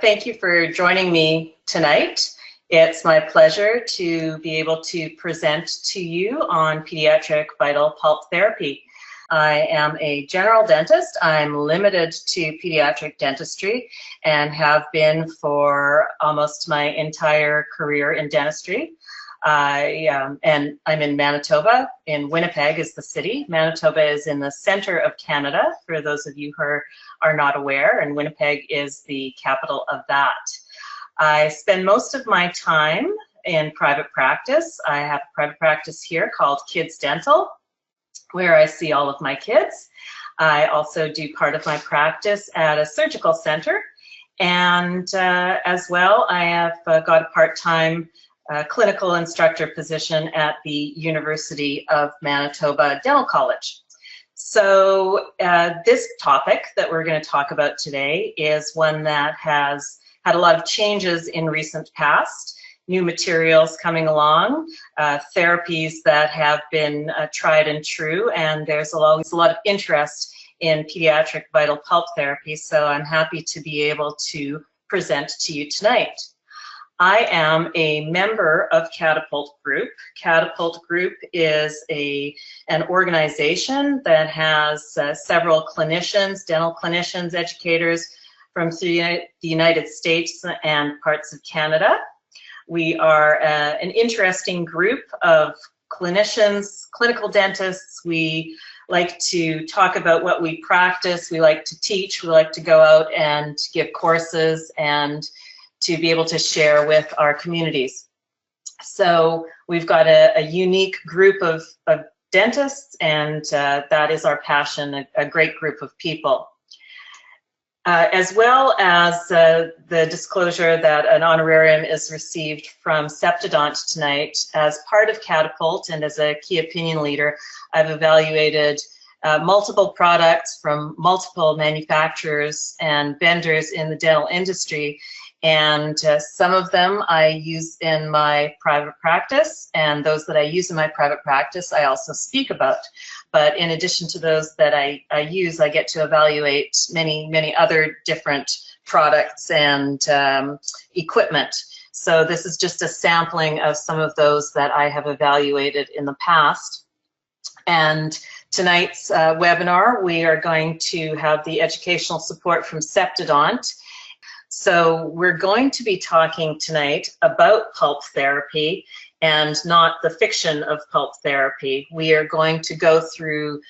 Thank you for joining me tonight. It's my pleasure to be able to present to you on pediatric vital pulp therapy. I am a general dentist. I'm limited to pediatric dentistry and have been for almost my entire career in dentistry. And I'm in Manitoba. In Winnipeg is the city. Manitoba is in the center of Canada, for those of you who are not aware, and Winnipeg is the capital of that. I spend most of my time in private practice. I have a private practice here called Kids Dental, where I see all of my kids. I also do part of my practice at a surgical center, and as well, I have got a part-time clinical instructor position at the University of Manitoba Dental College. So this topic that we're going to talk about today is one that has had a lot of changes in recent past, new materials coming along, therapies that have been tried and true, and there's always a lot of interest in pediatric vital pulp therapy, so I'm happy to be able to present to you tonight. I am a member of Catapult Group. Catapult Group is an organization that has several clinicians, dental clinicians, educators from the United States and parts of Canada. We are an interesting group of clinicians, clinical dentists. We like to talk about what we practice. We like to teach. We like to go out and give courses and to be able to share with our communities. So we've got a unique group of dentists, and that is our passion, a great group of people. As well as the disclosure that an honorarium is received from Septodont tonight. As part of Catapult and as a key opinion leader, I've evaluated multiple products from multiple manufacturers and vendors in the dental industry, and some of them I use in my private practice, and those that I use in my private practice I also speak about. But in addition to those that I use, I get to evaluate many other different products and equipment. So this is just a sampling of some of those that I have evaluated in the past. And tonight's webinar, we are going to have the educational support from Septodont. So we're going to be talking tonight about pulp therapy and not the fiction of pulp therapy. We are going to go through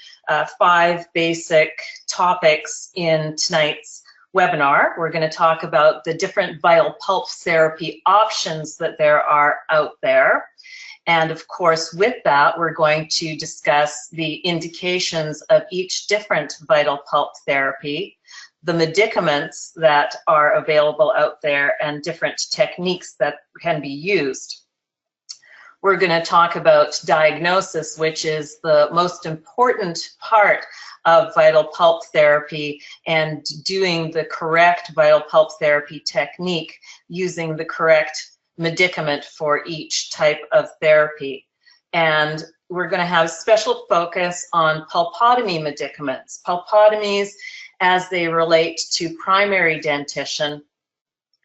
5 basic topics in tonight's webinar. We're going to talk about the different vital pulp therapy options that there are out there. And of course, with that, we're going to discuss the indications of each different vital pulp therapy, the medicaments that are available out there, and different techniques that can be used. We're going to talk about diagnosis, which is the most important part of vital pulp therapy, and doing the correct vital pulp therapy technique using the correct medicament for each type of therapy. And we're going to have special focus on pulpotomy medicaments. Pulpotomies as they relate to primary dentition.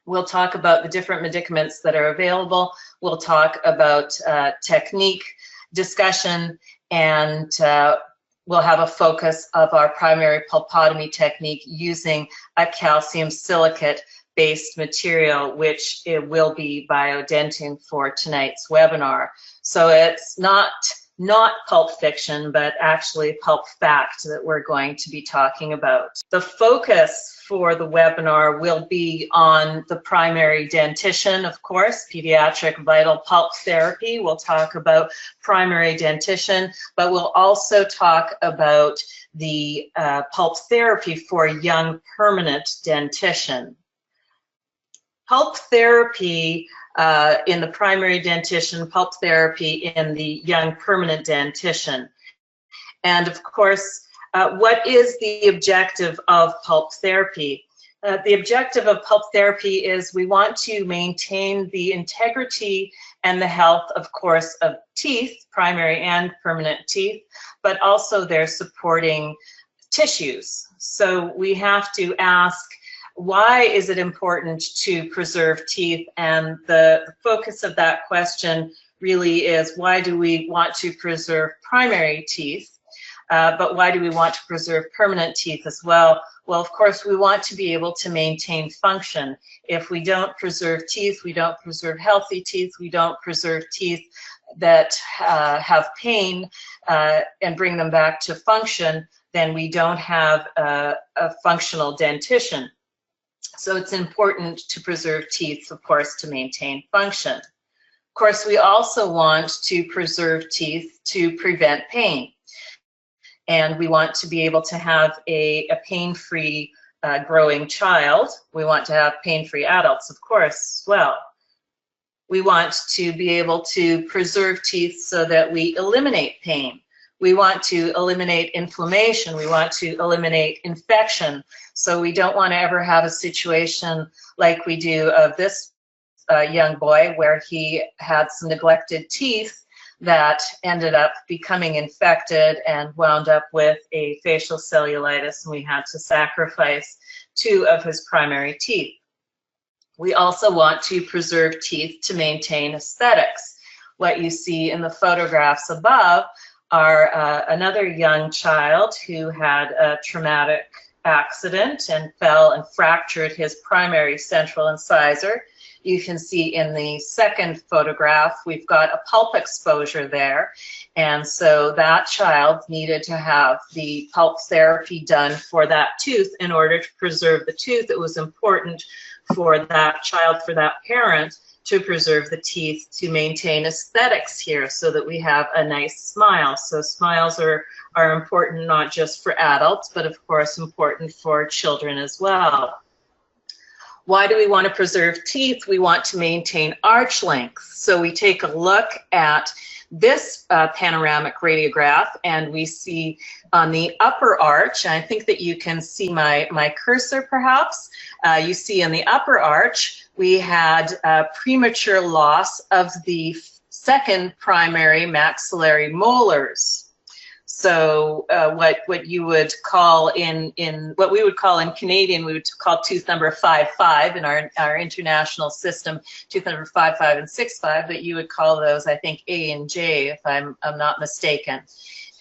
We'll talk about the different medicaments that are available. We'll talk about technique discussion, and we'll have a focus of our primary pulpotomy technique using a calcium silicate based material, which it will be BIODENTINE for tonight's webinar. So it's not pulp fiction, but actually pulp fact that we're going to be talking about. The focus for the webinar will be on the primary dentition, of course, pediatric vital pulp therapy. We'll talk about primary dentition, but we'll also talk about the pulp therapy for young permanent dentition. Pulp therapy in the primary dentition, pulp therapy in the young permanent dentition. And of course, what is the objective of pulp therapy? The objective of pulp therapy is we want to maintain the integrity and the health, of course, of teeth, primary and permanent teeth, but also their supporting tissues. So we have to ask, Why is it important to preserve teeth? And the focus of that question really is, why do we want to preserve primary teeth? But why do we want to preserve permanent teeth as well? Well, of course, we want to be able to maintain function. If we don't preserve teeth, we don't preserve healthy teeth, we don't preserve teeth that have pain and bring them back to function, then we don't have a functional dentition. So it's important to preserve teeth, of course, to maintain function. Of course, we also want to preserve teeth to prevent pain. And we want to be able to have a pain-free growing child. We want to have pain-free adults, of course, as well. We want to be able to preserve teeth so that we eliminate pain. We want to eliminate inflammation. We want to eliminate infection. So we don't want to ever have a situation like we do of this young boy, where he had some neglected teeth that ended up becoming infected and wound up with a facial cellulitis, and we had to sacrifice 2 of his primary teeth. We also want to preserve teeth to maintain aesthetics. What you see in the photographs above are another young child who had a traumatic accident and fell and fractured his primary central incisor. You can see in the second photograph, we've got a pulp exposure there. And so that child needed to have the pulp therapy done for that tooth in order to preserve the tooth. It was important for that child, for that parent, to preserve the teeth to maintain aesthetics here so that we have a nice smile. So smiles are important not just for adults, but of course important for children as well. Why do we want to preserve teeth? We want to maintain arch length. So we take a look at this panoramic radiograph, and we see on the upper arch, and I think that you can see my cursor perhaps, you see in the upper arch, we had premature loss of the second primary maxillary molars. So what you would call what we would call in Canadian, we would call tooth number 5-5 in our international system, tooth number 5-5 and 6-5, but you would call those, I think, A and J, if I'm not mistaken.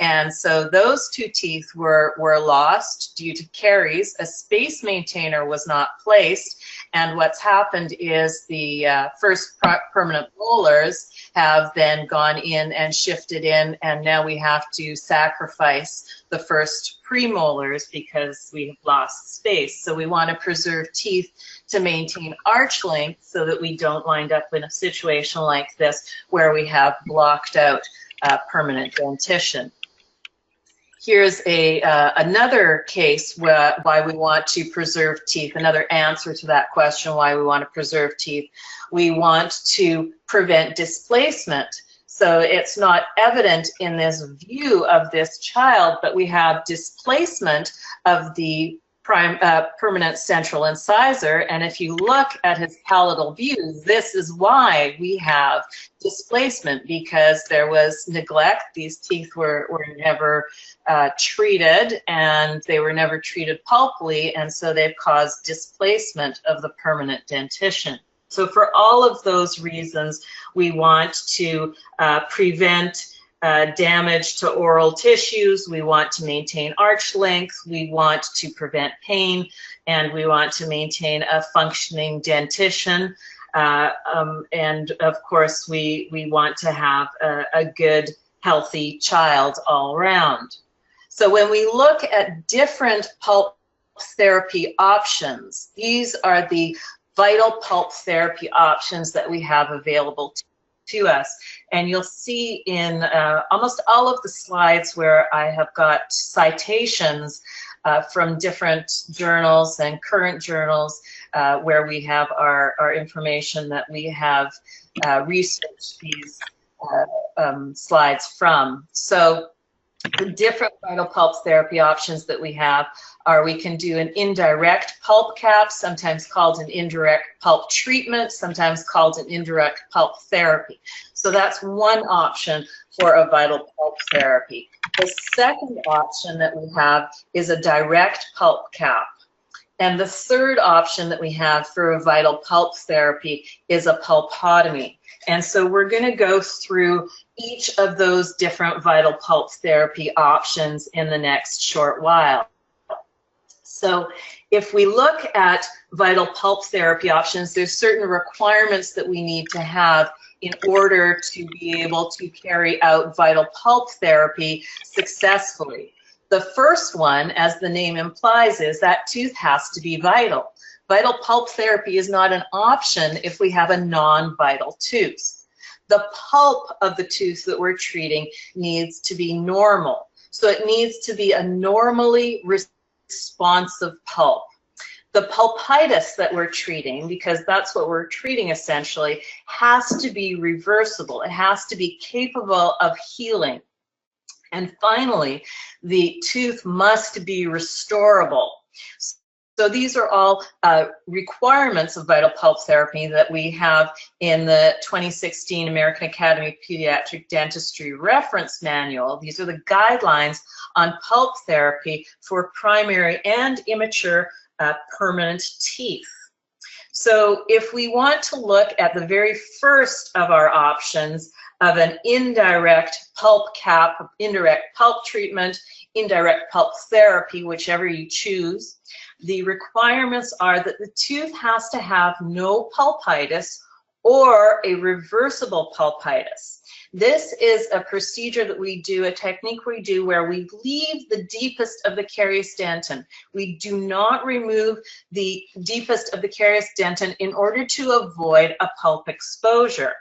And so those 2 teeth were lost due to caries. A space maintainer was not placed, and what's happened is the first permanent molars have then gone in and shifted in, and now we have to sacrifice the first premolars because we have lost space. So we want to preserve teeth to maintain arch length so that we don't wind up in a situation like this where we have blocked out permanent dentition. Here's another case why we want to preserve teeth, another answer to that question, why we want to preserve teeth. We want to prevent displacement. So it's not evident in this view of this child, but we have displacement of the permanent central incisor, and if you look at his palatal view, this is why we have displacement, because there was neglect. These teeth were never treated, and they were never treated pulpily, and so they've caused displacement of the permanent dentition. So for all of those reasons, we want to prevent damage to oral tissues, we want to maintain arch length, we want to prevent pain, and we want to maintain a functioning dentition. And of course, we want to have a good, healthy child all around. So when we look at different pulp therapy options, these are the vital pulp therapy options that we have available to us. And you'll see in almost all of the slides where I have got citations from different journals and current journals where we have our information that we have researched these slides from. So the different vital pulp therapy options that we have are, we can do an indirect pulp cap, sometimes called an indirect pulp treatment, sometimes called an indirect pulp therapy. So that's one option for a vital pulp therapy. The second option that we have is a direct pulp cap. And the third option that we have for a vital pulp therapy is a pulpotomy. And so we're going to go through each of those different vital pulp therapy options in the next short while. So if we look at vital pulp therapy options, there's certain requirements that we need to have in order to be able to carry out vital pulp therapy successfully. The first one, as the name implies, is that tooth has to be vital. Vital pulp therapy is not an option if we have a non-vital tooth. The pulp of the tooth that we're treating needs to be normal. So it needs to be a normally responsive pulp. The pulpitis that we're treating, because that's what we're treating essentially, has to be reversible. It has to be capable of healing. And finally, the tooth must be restorable. So these are all requirements of vital pulp therapy that we have in the 2016 American Academy of Pediatric Dentistry Reference Manual. These are the guidelines on pulp therapy for primary and immature permanent teeth. So if we want to look at the very first of our options of an indirect pulp cap, indirect pulp treatment, indirect pulp therapy, whichever you choose, the requirements are that the tooth has to have no pulpitis or a reversible pulpitis. This is a procedure that we do, a technique we do where we leave the deepest of the caries dentin. We do not remove the deepest of the caries dentin in order to avoid a pulp exposure.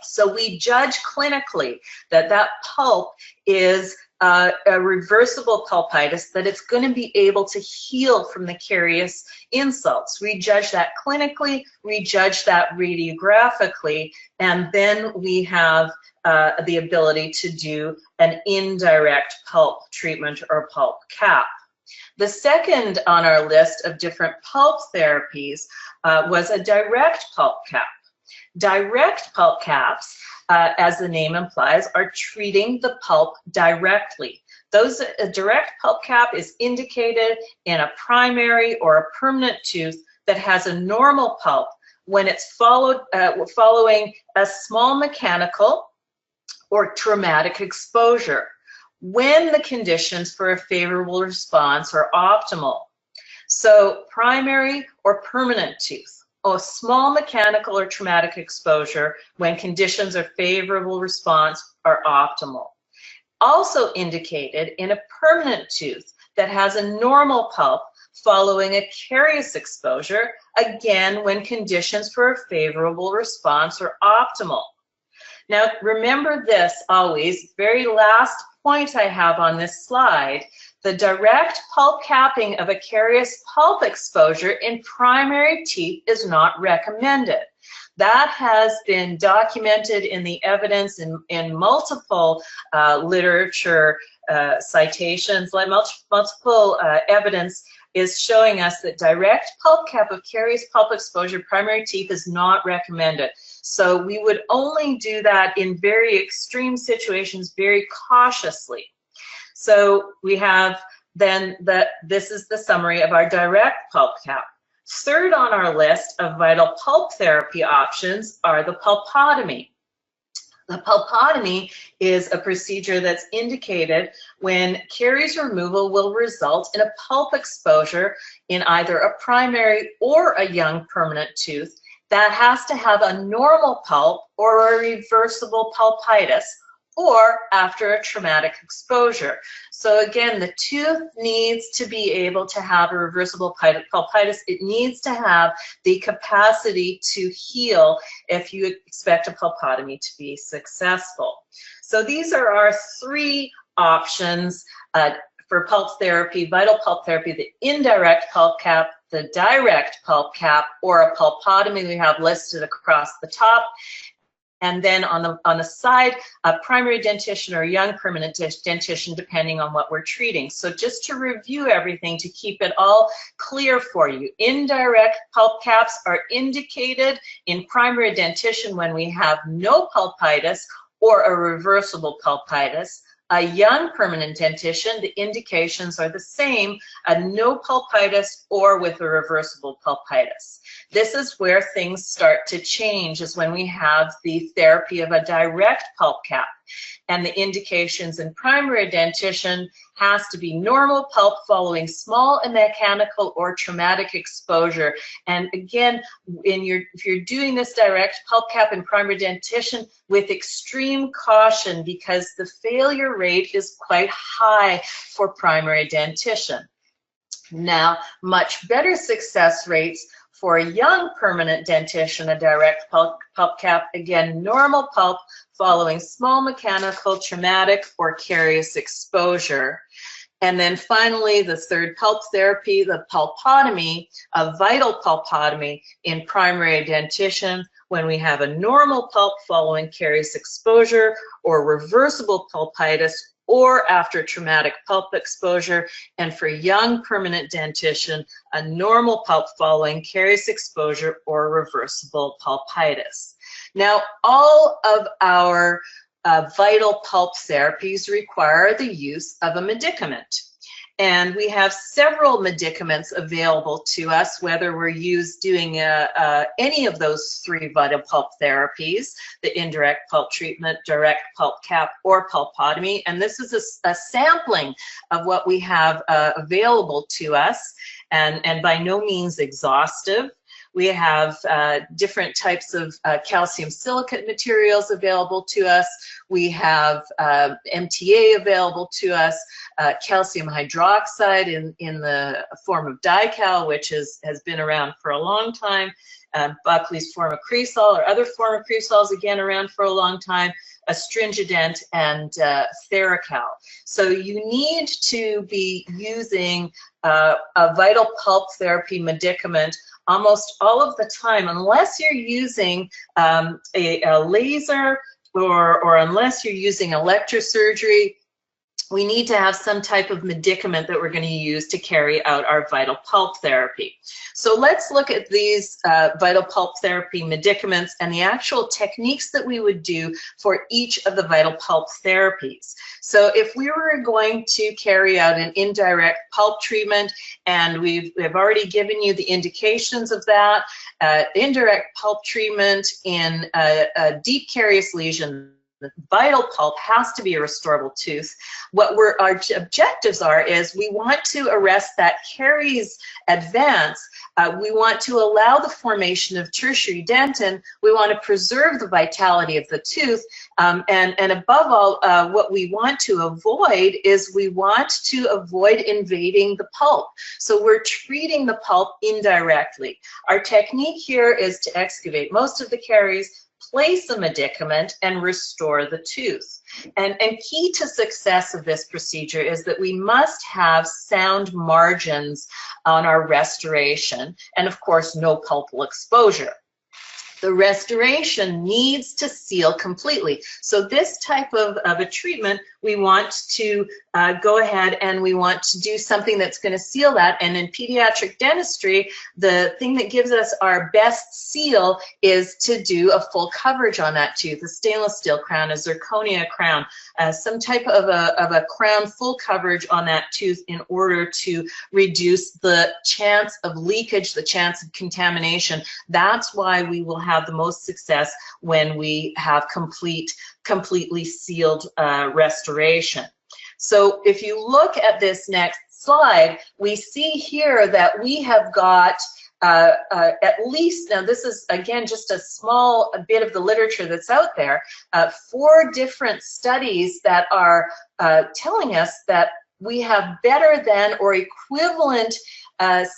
So we judge clinically that that pulp is a reversible pulpitis, that it's going to be able to heal from the carious insults. We judge that clinically, we judge that radiographically, and then we have the ability to do an indirect pulp treatment or pulp cap. The second on our list of different pulp therapies was a direct pulp cap. Direct pulp caps, as the name implies, are treating the pulp directly. A direct pulp cap is indicated in a primary or a permanent tooth that has a normal pulp when it's following a small mechanical or traumatic exposure, when the conditions for a favorable response are optimal. So primary or permanent tooth, a small mechanical or traumatic exposure when conditions of favorable response are optimal. Also indicated in a permanent tooth that has a normal pulp following a carious exposure, again when conditions for a favorable response are optimal. Now remember this always, very last point I have on this slide, the direct pulp capping of a carious pulp exposure in primary teeth is not recommended. That has been documented in the evidence in multiple literature citations, like multiple evidence is showing us that direct pulp cap of carious pulp exposure primary teeth is not recommended. So we would only do that in very extreme situations, very cautiously. So we have then this is the summary of our direct pulp cap. Third on our list of vital pulp therapy options are the pulpotomy. The pulpotomy is a procedure that's indicated when caries removal will result in a pulp exposure in either a primary or a young permanent tooth that has to have a normal pulp or a reversible pulpitis, or after a traumatic exposure. So again, the tooth needs to be able to have a reversible pulpitis. It needs to have the capacity to heal if you expect a pulpotomy to be successful. So these are our three options for pulp therapy, vital pulp therapy: the indirect pulp cap, the direct pulp cap, or a pulpotomy we have listed across the top. And then on the side, a primary dentition or young permanent dentition, depending on what we're treating. So just to review everything, to keep it all clear for you, indirect pulp caps are indicated in primary dentition when we have no pulpitis or a reversible pulpitis. A young permanent dentition, the indications are the same, a no pulpitis or with a reversible pulpitis. This is where things start to change, is when we have the therapy of a direct pulp cap. And the indications in primary dentition has to be normal pulp following small and mechanical or traumatic exposure. And again, if you're doing this direct pulp cap in primary dentition, with extreme caution, because the failure rate is quite high for primary dentition. Now, much better success rates for a young permanent dentition, a direct pulp cap, again, normal pulp following small mechanical, traumatic, or carious exposure. And then finally, the third pulp therapy, the pulpotomy, a vital pulpotomy in primary dentition, when we have a normal pulp following carious exposure or reversible pulpitis or after traumatic pulp exposure, and for young permanent dentition, a normal pulp following carious exposure or reversible pulpitis. Now, all of our vital pulp therapies require the use of a medicament. And we have several medicaments available to us, whether we're doing any of those three vital pulp therapies, the indirect pulp treatment, direct pulp cap, or pulpotomy. And this is a sampling of what we have available to us, and by no means exhaustive. We have different types of calcium silicate materials available to us. We have MTA available to us, calcium hydroxide in the form of dical, which has been around for a long time. Buckley's FORMOCRESOL or other FORMOCRESOLs, again, around for a long time. Astringent and FERRIC. So you need to be using a vital pulp therapy medicament almost all of the time, unless you're using a laser or unless you're using electrosurgery. We need to have some type of medicament that we're going to use to carry out our vital pulp therapy. So let's look at these vital pulp therapy medicaments and the actual techniques that we would do for each of the vital pulp therapies. So if we were going to carry out an indirect pulp treatment, and we've already given you the indications of that, indirect pulp treatment in a deep carious lesion, the vital pulp has to be a restorable tooth. What our objectives are is we want to arrest that caries advance. We want to allow the formation of tertiary dentin. We want to preserve the vitality of the tooth. And above all, what we want to avoid is we want to avoid invading the pulp. So we're treating the pulp indirectly. Our technique here is to excavate most of the caries, place a medicament, and restore the tooth. And key to success of this procedure is that we must have sound margins on our restoration, and of course no pulpal exposure. The restoration needs to seal completely. So this type of a treatment, we want to go ahead and we want to do something that's going to seal that. And in pediatric dentistry, the thing that gives us our best seal is to do a full coverage on that tooth, a stainless steel crown, a zirconia crown, some type of a crown full coverage on that tooth in order to reduce the chance of leakage, the chance of contamination. That's why we will have the most success when we have completely sealed restoration. So if you look at this next slide, we see here that we have got at least, now this is again just a small bit of the literature that's out there, 4 different studies that are telling us that we have better than or equivalent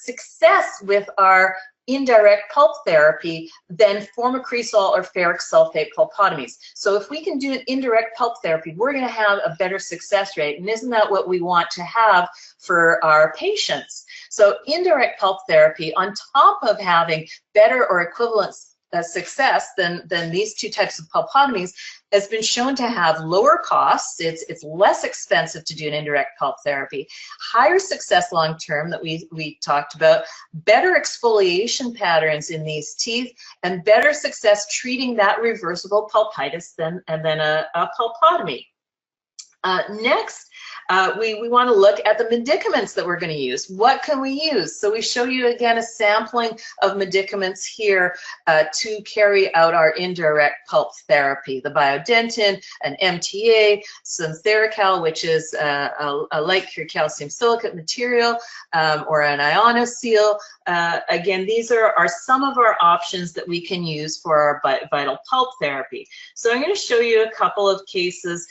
success with our indirect pulp therapy than FORMOCRESOL or ferric sulfate pulpotomies. So if we can do an indirect pulp therapy, we're going to have a better success rate. And isn't that what we want to have for our patients? So indirect pulp therapy, on top of having better or equivalent success than these 2 types of pulpotomies, has been shown to have lower costs. It's less expensive to do an indirect pulp therapy, higher success long term that we talked about, better exfoliation patterns in these teeth, and better success treating that reversible pulpitis than a pulpotomy. Next, we want to look at the medicaments that we're going to use. What can we use? So we show you again a sampling of medicaments here to carry out our indirect pulp therapy. The BIODENTINE, an MTA, some SILICATE, which is a light pure calcium silicate material, or an ionoseal. Again, these are some of our options that we can use for our vital pulp therapy. So I'm going to show you a couple of cases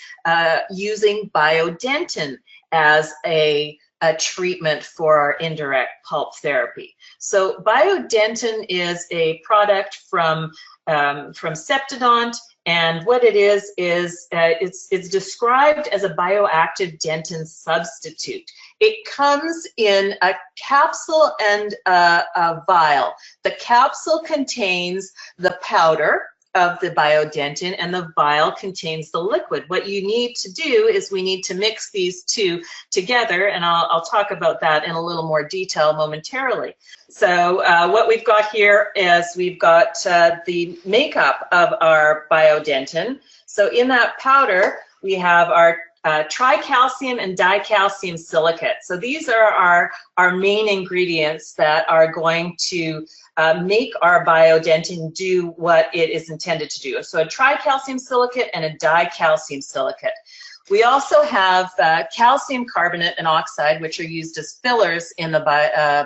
using BIODENTINE as a treatment for our indirect pulp therapy. So BIODENTINE is a product from Septodont, and what it is it's described as a bioactive dentin substitute. It comes in a capsule and a vial. The capsule contains the powder of the BIODENTINE, and the vial contains the liquid. What you need to do is we need to mix these two together, and I'll talk about that in a little more detail momentarily. So what we've got here is we've got the makeup of our BIODENTINE. So in that powder, we have our tricalcium and dicalcium silicate. So these are our main ingredients that are going to make our BIODENTINE do what it is intended to do. So a tricalcium silicate and a dicalcium silicate. We also have calcium carbonate and oxide, which are used as fillers in the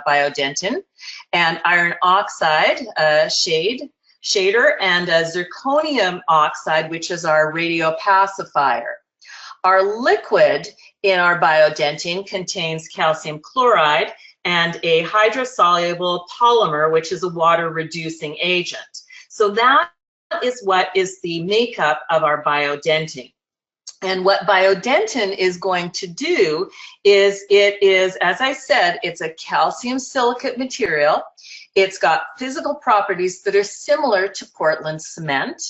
BIODENTINE, and iron oxide, shader, and zirconium oxide, which is our radiopacifier. Our liquid in our BIODENTINE contains calcium chloride and a hydrosoluble polymer, which is a water-reducing agent. So that is what is the makeup of our BIODENTINE. And what BIODENTINE is going to do is it is, as I said, it's a calcium silicate material. It's got physical properties that are similar to Portland cement.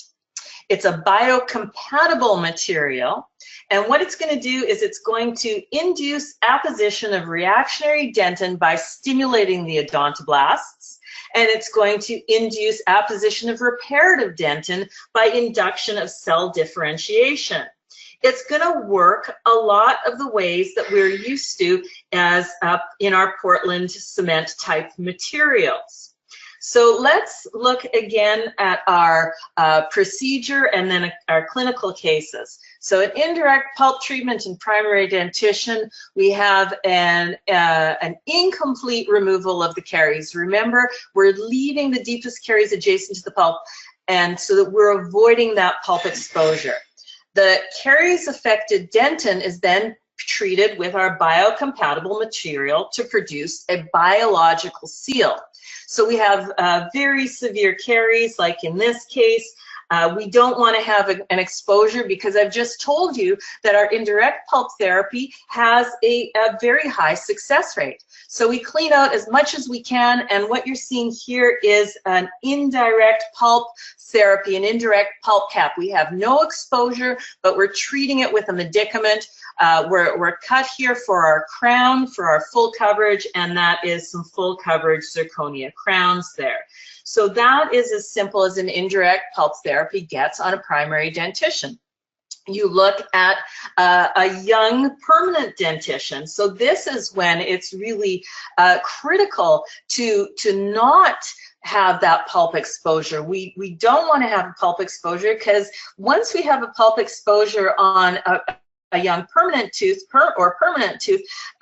It's a biocompatible material. And what it's going to do is it's going to induce apposition of reactionary dentin by stimulating the odontoblasts, and it's going to induce apposition of reparative dentin by induction of cell differentiation. It's going to work a lot of the ways that we're used to as in our Portland cement type materials. So let's look again at our procedure and then our clinical cases. So an indirect pulp treatment in primary dentition, we have an incomplete removal of the caries. Remember, we're leaving the deepest caries adjacent to the pulp, and so that we're avoiding that pulp exposure. The caries affected dentin is then treated with our biocompatible material to produce a biological seal. So we have very severe caries, like in this case. We don't want to have an exposure because I've just told you that our indirect pulp therapy has a very high success rate. So we clean out as much as we can, and what you're seeing here is an indirect pulp therapy, an indirect pulp cap. We have no exposure, but we're treating it with a medicament. We're cut here for our crown, for our full coverage, and that is some full coverage zirconia crowns there. So that is as simple as an indirect pulp therapy gets on a primary dentition. You look at a young permanent dentition. So this is when it's really critical to not have that pulp exposure. We don't want to have a pulp exposure, because once we have a pulp exposure on a young permanent tooth or permanent tooth,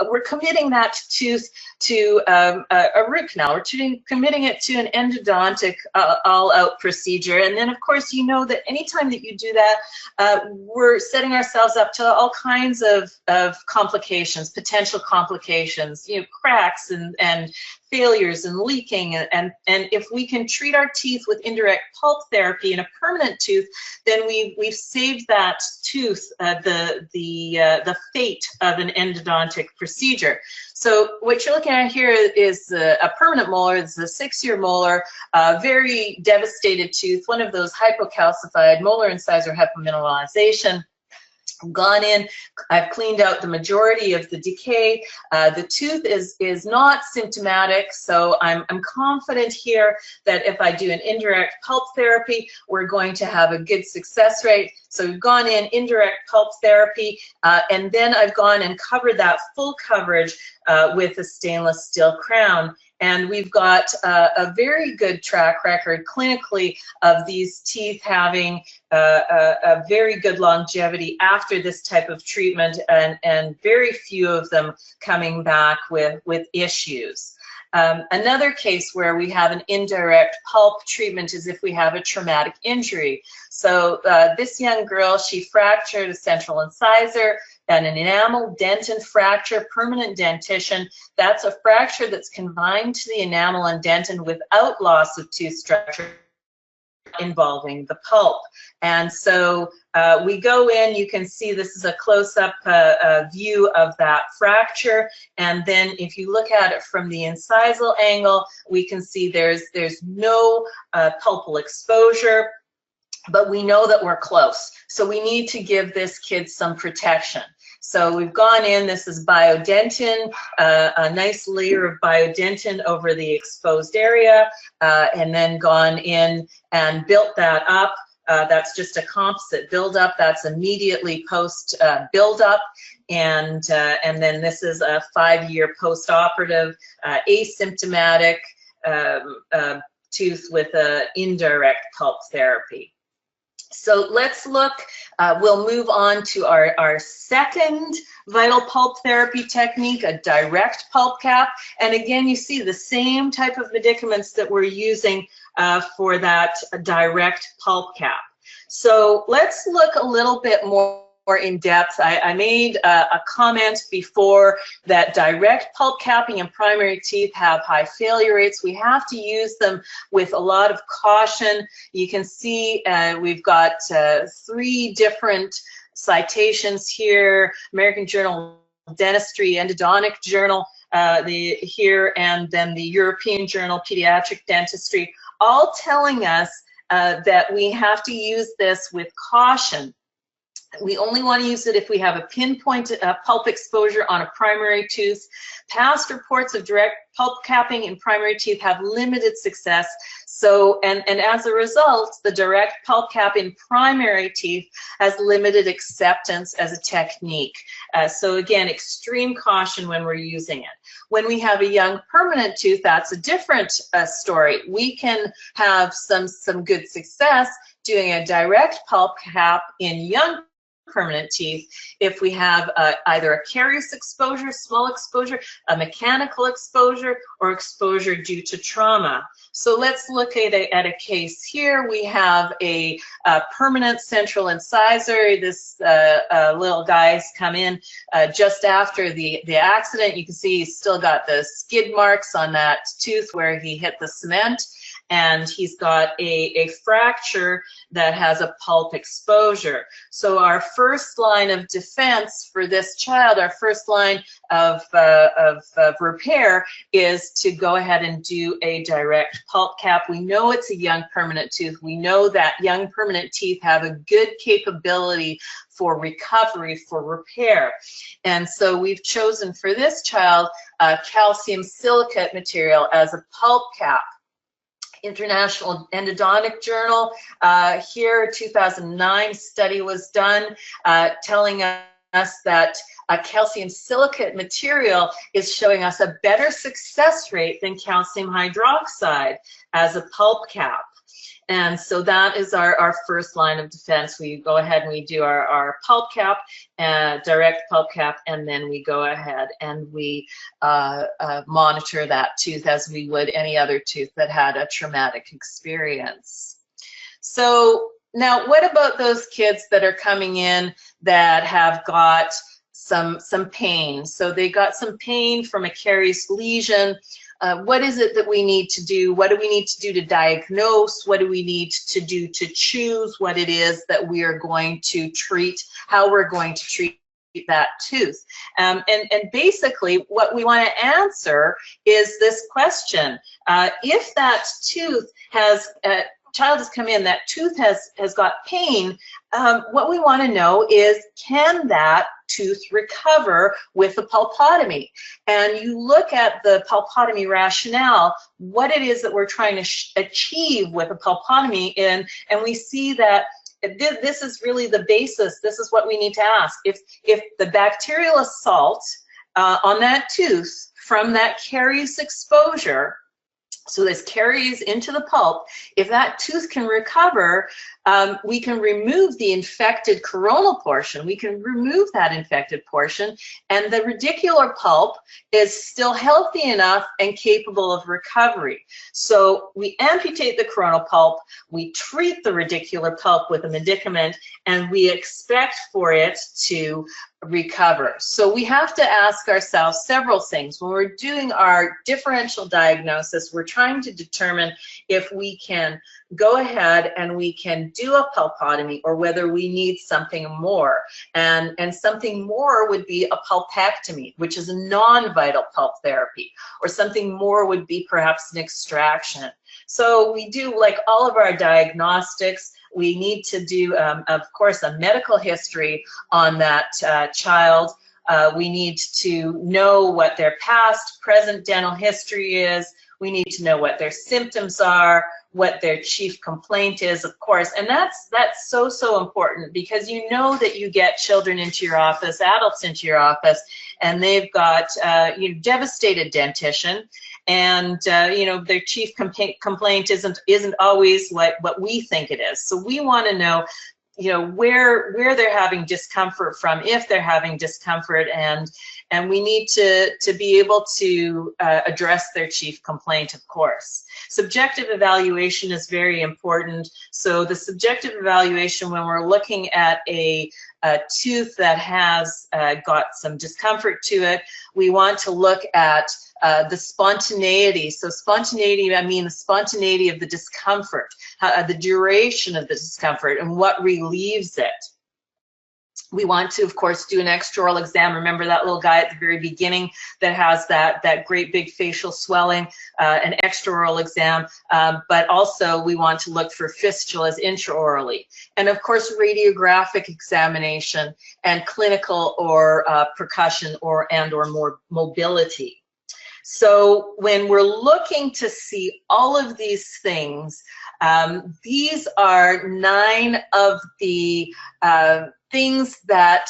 we're committing that tooth to a root canal. We're committing it to an endodontic all-out procedure. And then, of course, you know that anytime that you do that, we're setting ourselves up to all kinds of complications, potential complications, you know, cracks and failures and leaking, and if we can treat our teeth with indirect pulp therapy in a permanent tooth, then we've saved that tooth the fate of an endodontic procedure. So what you're looking at here is a permanent molar. It's a 6-year molar, very devastated tooth, one of those hypocalcified molar incisor hypomineralization. gone in, I've cleaned out the majority of the decay. The tooth is not symptomatic, so I'm confident here that if I do an indirect pulp therapy, we're going to have a good success rate. So we've gone in indirect pulp therapy, and then I've gone and covered that full coverage with a stainless steel crown. And we've got a very good track record clinically of these teeth having a very good longevity after this type of treatment, and very few of them coming back with issues. Another case where we have an indirect pulp treatment is if we have a traumatic injury. So this young girl, she fractured a central incisor and an enamel dentin fracture, permanent dentition. That's a fracture that's confined to the enamel and dentin without loss of tooth structure involving the pulp. And so we go in, you can see this is a close-up view of that fracture, and then if you look at it from the incisal angle, we can see there's no pulpal exposure, but we know that we're close. So we need to give this kid some protection. So we've gone in, this is BIODENTINE, a nice layer of BIODENTINE over the exposed area, and then gone in and built that up. That's just a composite buildup. That's immediately post buildup, and then this is a 5-year post-operative asymptomatic tooth with an indirect pulp therapy. So let's look, we'll move on to our second vital pulp therapy technique, a direct pulp cap. And again, you see the same type of medicaments that we're using for that direct pulp cap. So let's look a little bit more in depth. I made a comment before that direct pulp capping in primary teeth have high failure rates. We have to use them with a lot of caution. You can see we've got 3 different citations here: American Journal of Dentistry, Endodontic Journal here, and then the European Journal Pediatric Dentistry, all telling us that we have to use this with caution. We only want to use it if we have a pinpoint pulp exposure on a primary tooth. Past reports of direct pulp capping in primary teeth have limited success. So, and as a result, the direct pulp cap in primary teeth has limited acceptance as a technique. So again, extreme caution when we're using it. When we have a young permanent tooth, that's a different story. We can have some good success doing a direct pulp cap in young permanent teeth if we have either a carious exposure, small exposure, a mechanical exposure, or exposure due to trauma. So let's look at a case here. We have a permanent central incisor. This little guy's come in just after the accident. You can see he's still got the skid marks on that tooth where he hit the cement, and he's got a fracture that has a pulp exposure. So our first line of defense for this child, our first line of repair, is to go ahead and do a direct pulp cap. We know it's a young permanent tooth. We know that young permanent teeth have a good capability for recovery, for repair. And so we've chosen for this child calcium silicate material as a pulp cap. International Endodontic Journal, here 2009 study was done telling us that a calcium silicate material is showing us a better success rate than calcium hydroxide as a pulp cap. And so that is our first line of defense. We go ahead and we do our pulp cap, direct pulp cap, and then we go ahead and we monitor that tooth as we would any other tooth that had a traumatic experience. So now what about those kids that are coming in that have got some pain? So they got some pain from a carious lesion. What is it that we need to do? What do we need to do to diagnose? What do we need to do to choose what it is that we are going to treat, how we're going to treat that tooth? And basically what we want to answer is this question. If that tooth has child has come in, that tooth has got pain, what we want to know is, can that tooth recover with a pulpotomy? And you look at the pulpotomy rationale, what it is that we're trying to achieve with a pulpotomy, and we see that this is really the basis. This is what we need to ask. If the bacterial assault on that tooth from that caries exposure, so this carries into the pulp, if that tooth can recover, we can remove the infected coronal portion. We can remove that infected portion, and the radicular pulp is still healthy enough and capable of recovery. So we amputate the coronal pulp, we treat the radicular pulp with a medicament, and we expect for it to recover. So we have to ask ourselves several things. When we're doing our differential diagnosis, we're trying to determine if we can go ahead and we can do a pulpotomy, or whether we need something more. And something more would be a pulpectomy, which is a non-vital pulp therapy, or something more would be perhaps an extraction. So we do, like all of our diagnostics, we need to do, of course, a medical history on that child. We need to know what their past, present dental history is. We need to know what their symptoms are, what their chief complaint is, of course. And that's so important, because you know that you get children into your office, adults into your office, and they've got devastated dentition, and their chief complaint isn't always what we think it is. So we want to know where they're having discomfort from, if they're having discomfort, and we need to be able to address their chief complaint, of course. Subjective evaluation is very important. So the subjective evaluation, when we're looking at a tooth that has got some discomfort to it, we want to look at the spontaneity. So spontaneity, I mean the spontaneity of the discomfort, the duration of the discomfort, and what relieves it. We want to, of course, do an extraoral exam. Remember that little guy at the very beginning that has that great big facial swelling, an extraoral exam, but also we want to look for fistulas intraorally. And of course, radiographic examination and clinical or percussion or more mobility. So when we're looking to see all of these things, these are 9 of the things that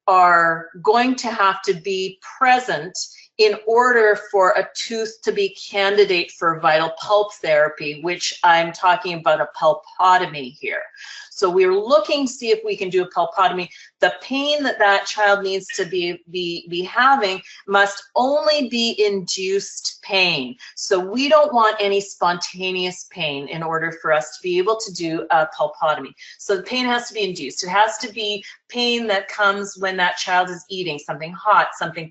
are going to have to be present in order for a tooth to be candidate for vital pulp therapy, which I'm talking about a pulpotomy here. So we're looking to see if we can do a pulpotomy. The pain that child needs to be having must only be induced pain. So we don't want any spontaneous pain in order for us to be able to do a pulpotomy. So the pain has to be induced. It has to be pain that comes when that child is eating something hot, something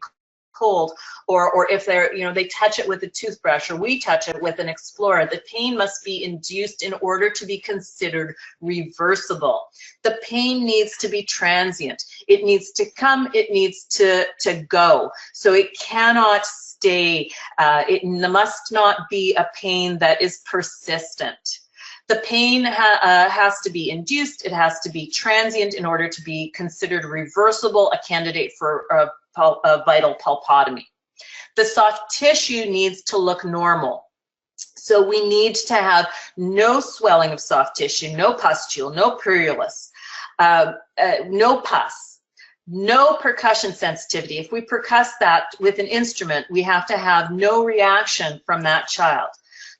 cold, or if they're, they touch it with a toothbrush, or we touch it with an explorer. The pain must be induced in order to be considered reversible. The pain needs to be transient. It needs to come, it needs to go. So it cannot stay, it must not be a pain that is persistent. The pain has to be induced, it has to be transient in order to be considered reversible, a candidate for a vital pulpotomy. The soft tissue needs to look normal. So we need to have no swelling of soft tissue, no pustule, no purulus, no pus, no percussion sensitivity. If we percuss that with an instrument, we have to have no reaction from that child.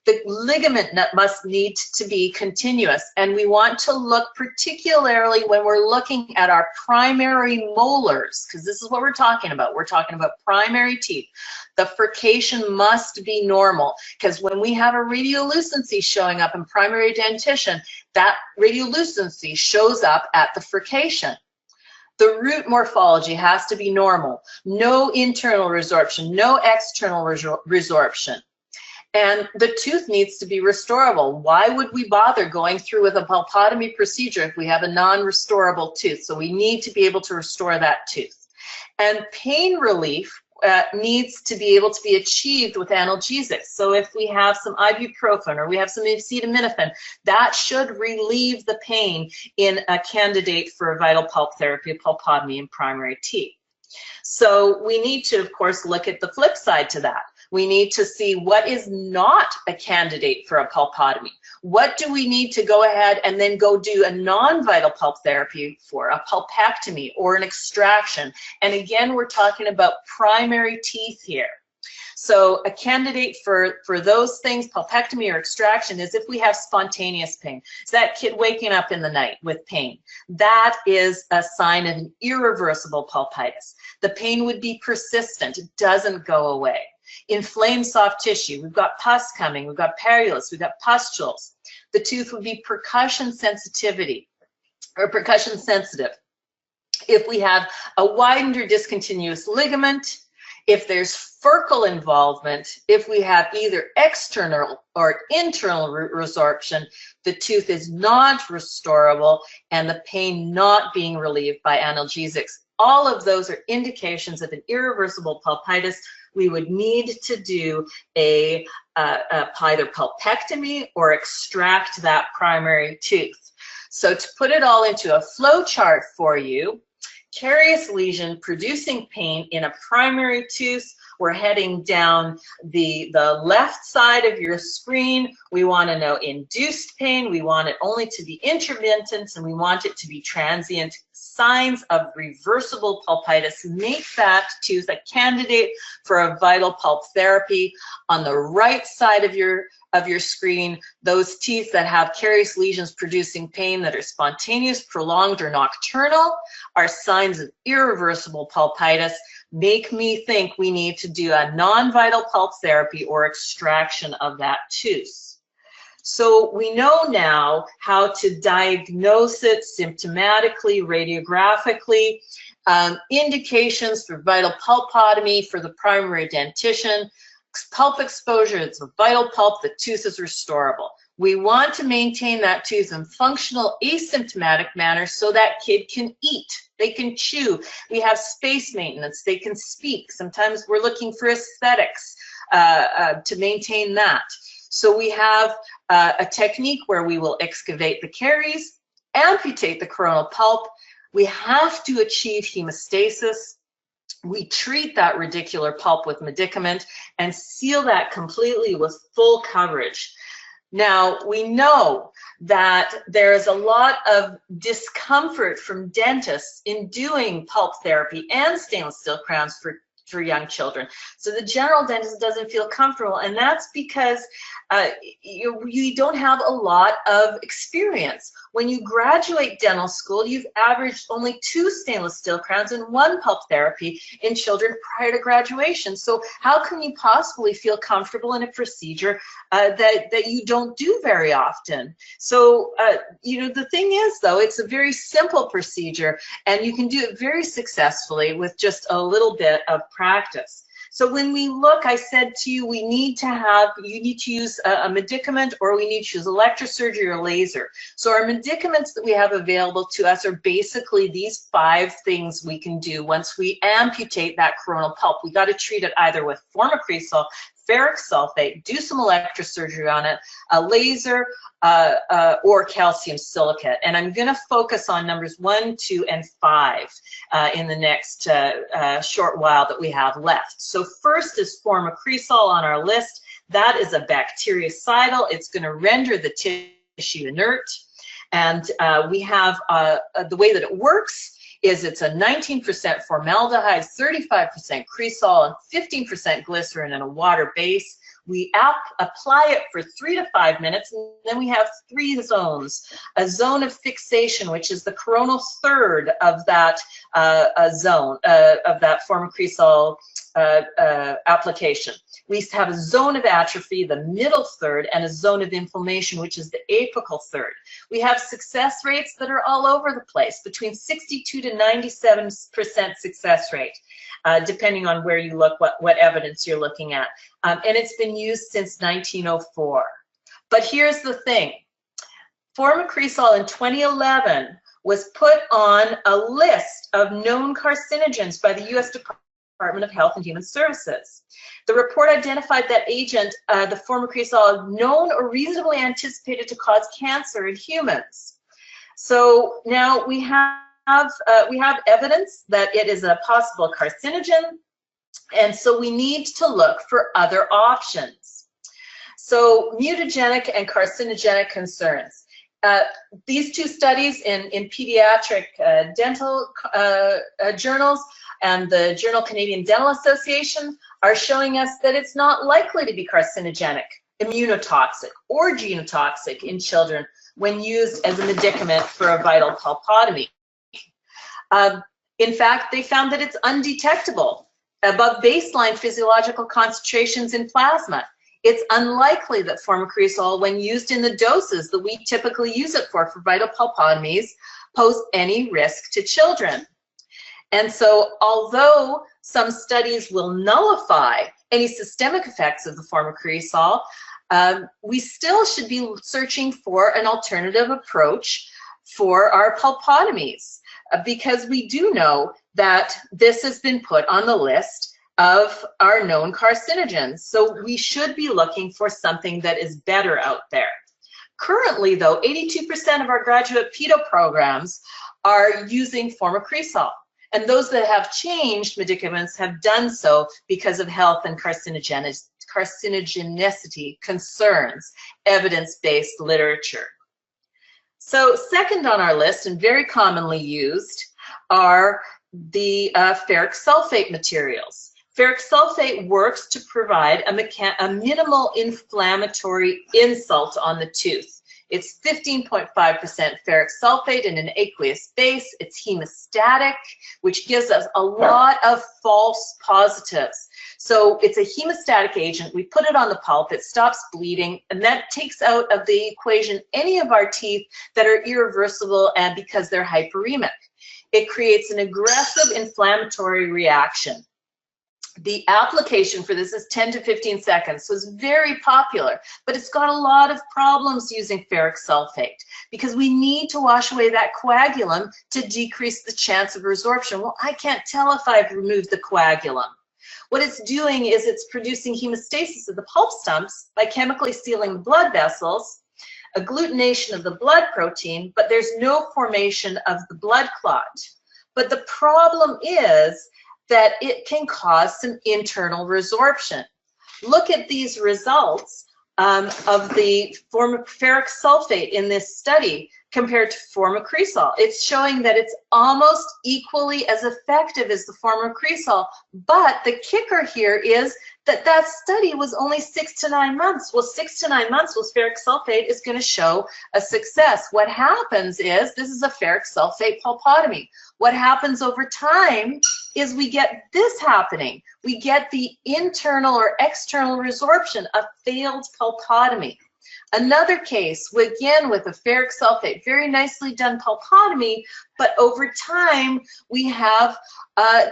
The ligament must need to be continuous, and we want to look particularly when we're looking at our primary molars, because this is what we're talking about. We're talking about primary teeth. The furcation must be normal, because when we have a radiolucency showing up in primary dentition, that radiolucency shows up at the furcation. The root morphology has to be normal. No internal resorption, no external resorption. And the tooth needs to be restorable. Why would we bother going through with a pulpotomy procedure if we have a non-restorable tooth? So we need to be able to restore that tooth. And pain relief needs to be able to be achieved with analgesics. So if we have some ibuprofen or we have some acetaminophen, that should relieve the pain in a candidate for a vital pulp therapy, a pulpotomy in primary teeth. So we need to, of course, look at the flip side to that. We need to see what is not a candidate for a pulpotomy. What do we need to go ahead and then go do a non-vital pulp therapy for, a pulpectomy or an extraction? And again, we're talking about primary teeth here. So a candidate for those things, pulpectomy or extraction, is if we have spontaneous pain. It's that kid waking up in the night with pain. That is a sign of an irreversible pulpitis. The pain would be persistent. It doesn't go away. Inflamed soft tissue, we've got pus coming, we've got parulus, we've got pustules. The tooth would be percussion sensitivity or percussion sensitive. If we have a widened or discontinuous ligament, if there's furcal involvement, if we have either external or internal resorption, the tooth is not restorable and the pain not being relieved by analgesics. All of those are indications of an irreversible pulpitis. We would need to do either pulpectomy or extract that primary tooth. So to put it all into a flow chart for you, carious lesion producing pain in a primary tooth. We're heading down the left side of your screen. We want to know induced pain. We want it only to be intermittent, and we want it to be transient. Signs of reversible pulpitis make that tooth a candidate for a vital pulp therapy. On the right side of your screen, those teeth that have carious lesions producing pain that are spontaneous, prolonged, or nocturnal are signs of irreversible pulpitis. Make me think we need to do a non-vital pulp therapy or extraction of that tooth. So we know now how to diagnose it symptomatically, radiographically, indications for vital pulpotomy for the primary dentition. Pulp exposure, it's a vital pulp, the tooth is restorable. We want to maintain that tooth in functional asymptomatic manner so that kid can eat, they can chew. We have space maintenance, they can speak. Sometimes we're looking for aesthetics to maintain that. So we have a technique where we will excavate the caries, amputate the coronal pulp. We have to achieve hemostasis. We treat that radicular pulp with medicament and seal that completely with full coverage. Now, we know that there is a lot of discomfort from dentists in doing pulp therapy and stainless steel crowns for young children. So the general dentist doesn't feel comfortable, and that's because you don't have a lot of experience. When you graduate dental school, you've averaged only 2 stainless steel crowns and 1 pulp therapy in children prior to graduation. So how can you possibly feel comfortable in a procedure that you don't do very often? So, the thing is, though, it's a very simple procedure, and you can do it very successfully with just a little bit of practice. So when we look, I said to you, you need to use a medicament, or we need to use electrosurgery or laser. So our medicaments that we have available to us are basically these 5 things we can do once we amputate that coronal pulp. We got to treat it either with FORMOCRESOL, ferric sulfate, do some electrosurgery on it, a laser, or calcium silicate. And I'm going to focus on numbers 1, 2, and 5 in the next short while that we have left. So first is FORMOCRESOL on our list. That is a bactericidal. It's going to render the tissue inert. And we have the way that it works is it's a 19% formaldehyde, 35% cresol, and 15% glycerin in a water base. We apply it for 3 to 5 minutes, and then we have 3 zones. A zone of fixation, which is the coronal third of that zone, of that FORMOCRESOL application. We have a zone of atrophy, the middle third, and a zone of inflammation, which is the apical third. We have success rates that are all over the place, between 62 to 97% success rate, depending on where you look, what evidence you're looking at. And it's been used since 1904. But here's the thing. FORMOCRESOL in 2011 was put on a list of known carcinogens by the U.S. Department Department of Health and Human Services. The report identified that agent, the formocresol, known or reasonably anticipated to cause cancer in humans. So now we have evidence that it is a possible carcinogen, and so we need to look for other options. So mutagenic and carcinogenic concerns. These two studies in pediatric dental journals and the Journal Canadian Dental Association are showing us that it's not likely to be carcinogenic, immunotoxic, or genotoxic in children when used as a medicament for a vital pulpotomy. In fact, they found that it's undetectable above baseline physiological concentrations in plasma. It's unlikely that formocresol, when used in the doses that we typically use it for vital pulpotomies, pose any risk to children. And so, although some studies will nullify any systemic effects of the formocresol, we still should be searching for an alternative approach for our pulpotomies, because we do know that this has been put on the list of our known carcinogens. So we should be looking for something that is better out there. Currently, though, 82% of our graduate pedo programs are using formocresol. And those that have changed medicaments have done so because of health and carcinogenicity concerns, evidence-based literature. So second on our list, and very commonly used, are the ferric sulfate materials. Ferric sulfate works to provide a minimal inflammatory insult on the tooth. It's 15.5% ferric sulfate in an aqueous base. It's hemostatic, which gives us a lot of false positives. So it's a hemostatic agent. We put it on the pulp, it stops bleeding, and that takes out of the equation any of our teeth that are irreversible and because they're hyperemic. It creates an aggressive inflammatory reaction. The application for this is 10 to 15 seconds, so it's very popular, but it's got a lot of problems using ferric sulfate because we need to wash away that coagulum to decrease the chance of resorption. Well, I can't tell if I've removed the coagulum. What it's doing is it's producing hemostasis of the pulp stumps by chemically sealing the blood vessels, agglutination of the blood protein, but there's no formation of the blood clot. But the problem is that it can cause some internal resorption. Look at these results of the ferric sulfate in this study compared to formocresol. It's showing that it's almost equally as effective as the formocresol, but the kicker here is that that study was only 6 to 9 months. Well, 6 to 9 months with ferric sulfate is going to show a success. What happens is, this is a ferric sulfate pulpotomy. What happens over time is we get this happening. We get the internal or external resorption of failed pulpotomy. Another case, again with a ferric sulfate, very nicely done pulpotomy, but over time we have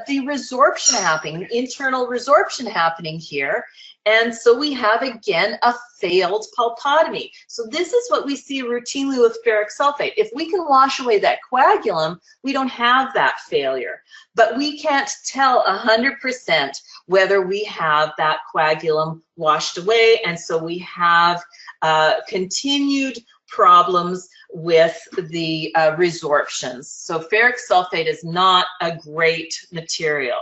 the resorption happening, internal resorption happening here, and so we have again a failed pulpotomy. So this is what we see routinely with ferric sulfate. If we can wash away that coagulum, we don't have that failure, but we can't tell 100% whether we have that coagulum washed away, and so we have continued problems with the resorptions. So ferric sulfate is not a great material.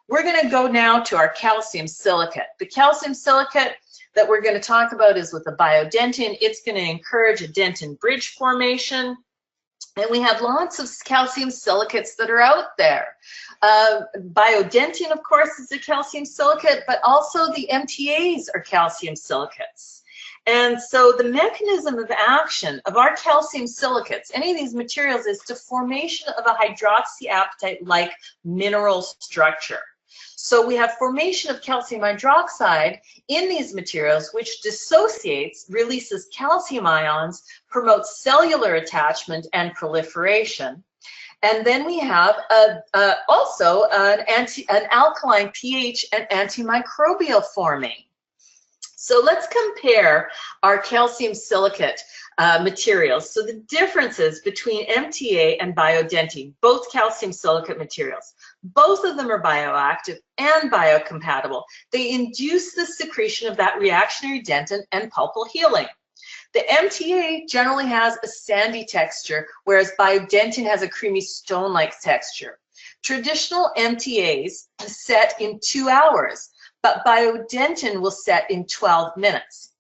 We're going to go now to our calcium silicate. The calcium silicate that we're going to talk about is with the BIODENTINE. It's going to encourage a dentin bridge formation. And we have lots of calcium silicates that are out there. BIODENTINE, of course, is a calcium silicate, but also the MTAs are calcium silicates. And so the mechanism of action of our calcium silicates, any of these materials, is to formation of a hydroxyapatite-like mineral structure. So we have formation of calcium hydroxide in these materials, which dissociates, releases calcium ions, promotes cellular attachment and proliferation. And then we have also an alkaline pH and antimicrobial forming. So let's compare our calcium silicate materials. So the differences between MTA and BIODENTINE, both calcium silicate materials, both of them are bioactive and biocompatible. They induce the secretion of that reactionary dentin and pulpal healing. The MTA generally has a sandy texture, whereas BIODENTINE has a creamy stone-like texture. Traditional MTAs set in 2 hours, but BIODENTINE will set in 12 minutes.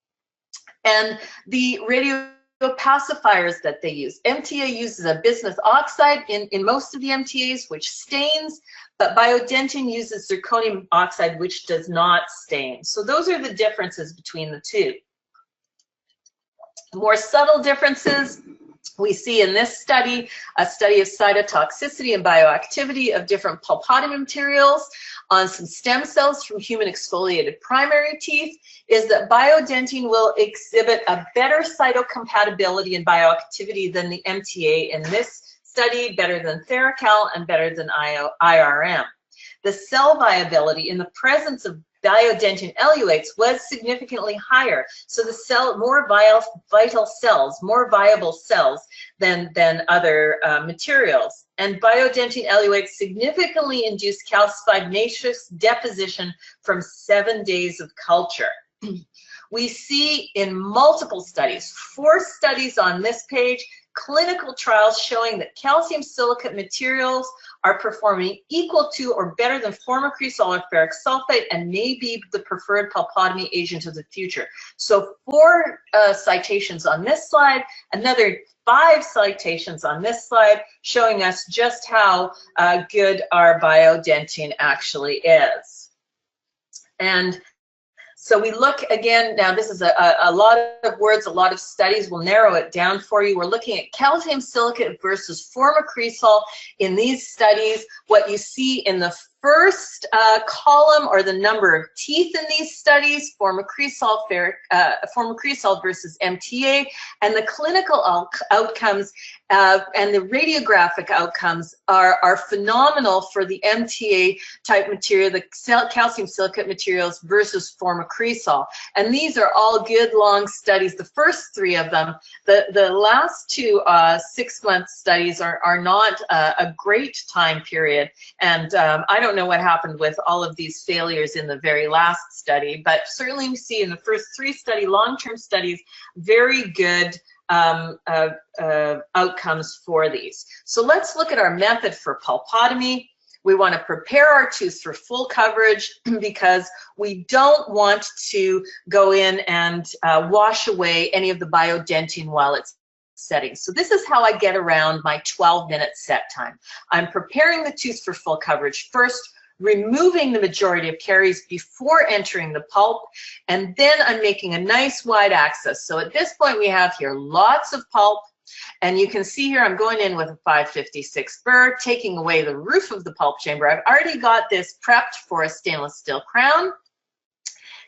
And the radiopacifiers that they use, MTA uses a bismuth oxide in most of the MTAs, which stains, but BIODENTINE uses zirconium oxide, which does not stain. So those are the differences between the two. More subtle differences we see in this study, a study of cytotoxicity and bioactivity of different pulpotomy materials on some stem cells from human exfoliated primary teeth, is that BIODENTINE will exhibit a better cytocompatibility and bioactivity than the MTA in this study, better than TheraCal and better than IRM. The cell viability in the presence of BIODENTINE eluates was significantly higher. So the more vital cells, more viable cells than other materials. And BIODENTINE eluates significantly induced calcified matrix deposition from 7 days of culture. We see in multiple studies, 4 studies on this page, clinical trials showing that calcium silicate materials are performing equal to or better than FORMOCRESOL or ferric sulfate and may be the preferred pulpotomy agent of the future. So 4 citations on this slide, another 5 citations on this slide, showing us just how good our BIODENTINE actually is. And so we look again, now this is a lot of words, a lot of studies. We'll narrow it down for you. We're looking at calcium silicate versus FORMOCRESOL in these studies. What you see in the first column are the number of teeth in these studies, FORMOCRESOL versus MTA, and the clinical outcomes and the radiographic outcomes are phenomenal for the MTA type material, the calcium silicate materials versus FORMOCRESOL. And these are all good long studies, the first 3 of them. The last 2 6-month studies are not a great time period, and I don't know what happened with all of these failures in the very last study, but certainly we see in the first 3 long-term studies, very good outcomes for these. So let's look at our method for pulpotomy. We want to prepare our tooth for full coverage because we don't want to go in and wash away any of the BIODENTINE while it's setting. So this is how I get around my 12-minute set time. I'm preparing the tooth for full coverage first, removing the majority of caries before entering the pulp, and then I'm making a nice wide access. So at this point we have here lots of pulp, and you can see here I'm going in with a 556 burr, taking away the roof of the pulp chamber. I've already got this prepped for a stainless steel crown.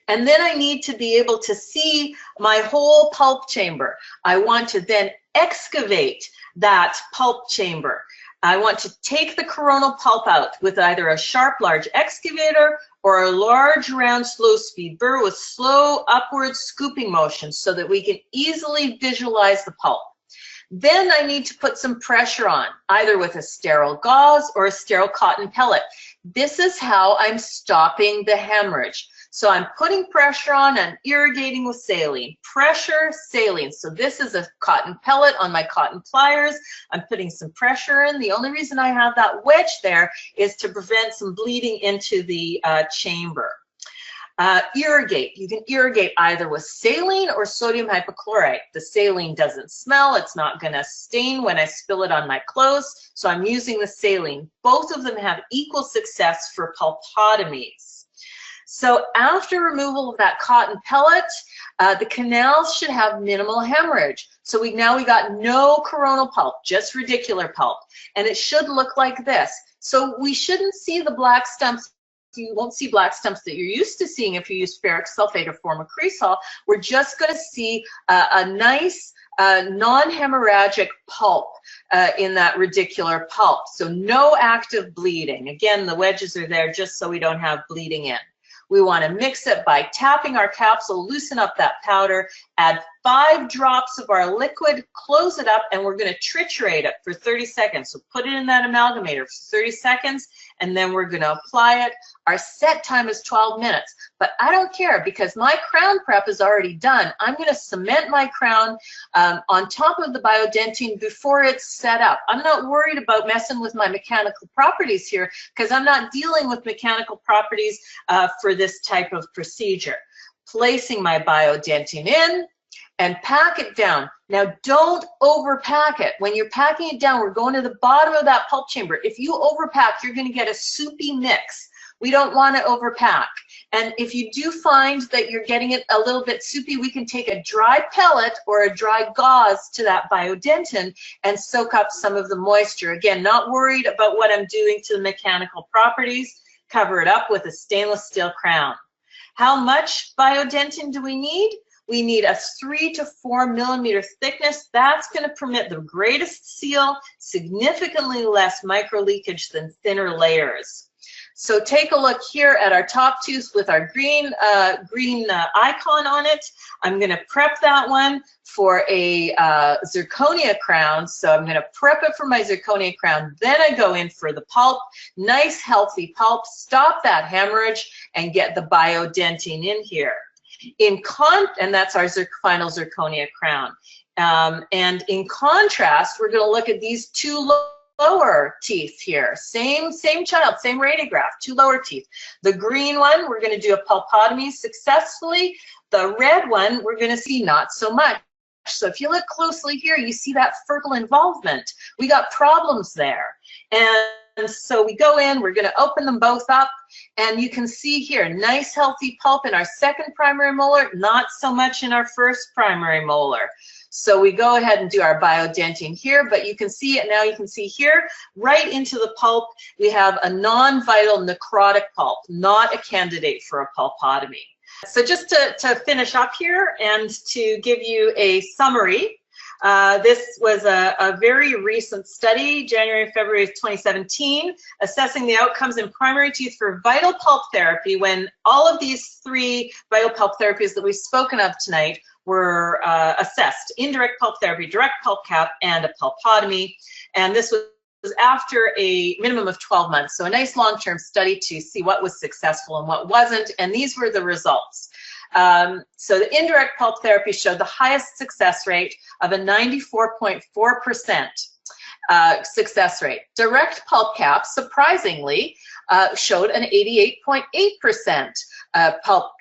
And then I need to be able to see my whole pulp chamber. I want to then excavate that pulp chamber. I want to take the coronal pulp out with either a sharp, large excavator or a large, round, slow-speed burr with slow upward scooping motion so that we can easily visualize the pulp. Then I need to put some pressure on, either with a sterile gauze or a sterile cotton pellet. This is how I'm stopping the hemorrhage. So I'm putting pressure on and irrigating with saline. Pressure, saline. So this is a cotton pellet on my cotton pliers. I'm putting some pressure in. The only reason I have that wedge there is to prevent some bleeding into the chamber. Irrigate. You can irrigate either with saline or sodium hypochlorite. The saline doesn't smell. It's not going to stain when I spill it on my clothes. So I'm using the saline. Both of them have equal success for pulpotomies. So after removal of that cotton pellet, the canals should have minimal hemorrhage. So now we got no coronal pulp, just radicular pulp. And it should look like this. So we shouldn't see the black stumps. You won't see black stumps that you're used to seeing if you use ferric sulfate or FORMOCRESOL. We're just going to see a nice non-hemorrhagic pulp in that radicular pulp. So no active bleeding. Again, the wedges are there just so we don't have bleeding in. We want to mix it by tapping our capsule, loosen up that powder, add 5 drops of our liquid, close it up, and we're going to triturate it for 30 seconds. So put it in that amalgamator for 30 seconds, and then we're going to apply it. Our set time is 12 minutes, but I don't care because my crown prep is already done. I'm going to cement my crown on top of the BIODENTINE before it's set up. I'm not worried about messing with my mechanical properties here because I'm not dealing with mechanical properties for this type of procedure. Placing my BIODENTINE in and pack it down. Now don't overpack it. When you're packing it down, we're going to the bottom of that pulp chamber. If you overpack, you're going to get a soupy mix. We don't want to overpack. And if you do find that you're getting it a little bit soupy, we can take a dry pellet or a dry gauze to that BIODENTINE and soak up some of the moisture. Again, not worried about what I'm doing to the mechanical properties. Cover it up with a stainless steel crown. How much BIODENTINE do we need? We need a 3 to 4 millimeter thickness. That's going to permit the greatest seal, significantly less micro leakage than thinner layers. So take a look here at our top tooth with our green icon on it. I'm going to prep that one for a zirconia crown. So I'm going to prep it for my zirconia crown. Then I go in for the pulp, nice healthy pulp, stop that hemorrhage and get the BIODENTINE in here. And that's our final zirconia crown. And in contrast, we're going to look at these 2 lower teeth here. Same child, same radiograph, 2 lower teeth. The green one, we're going to do a pulpotomy successfully. The red one, we're going to see not so much. So if you look closely here, you see that fertile involvement. We got problems there. And so we go in, we're going to open them both up, and you can see here, nice healthy pulp in our second primary molar, not so much in our first primary molar. So we go ahead and do our BIODENTINE here, but you can see it now, you can see here, right into the pulp, we have a non-vital necrotic pulp, not a candidate for a pulpotomy. So just to finish up here and to give you a summary, this was a very recent study, January, February of 2017, assessing the outcomes in primary teeth for vital pulp therapy when all of these 3 vital pulp therapies that we've spoken of tonight were assessed: indirect pulp therapy, direct pulp cap, and a pulpotomy. And this was after a minimum of 12 months. So a nice long-term study to see what was successful and what wasn't. And these were the results. So the indirect pulp therapy showed the highest success rate of a 94.4% success rate. Direct pulp cap, surprisingly, showed an 88.8% pulp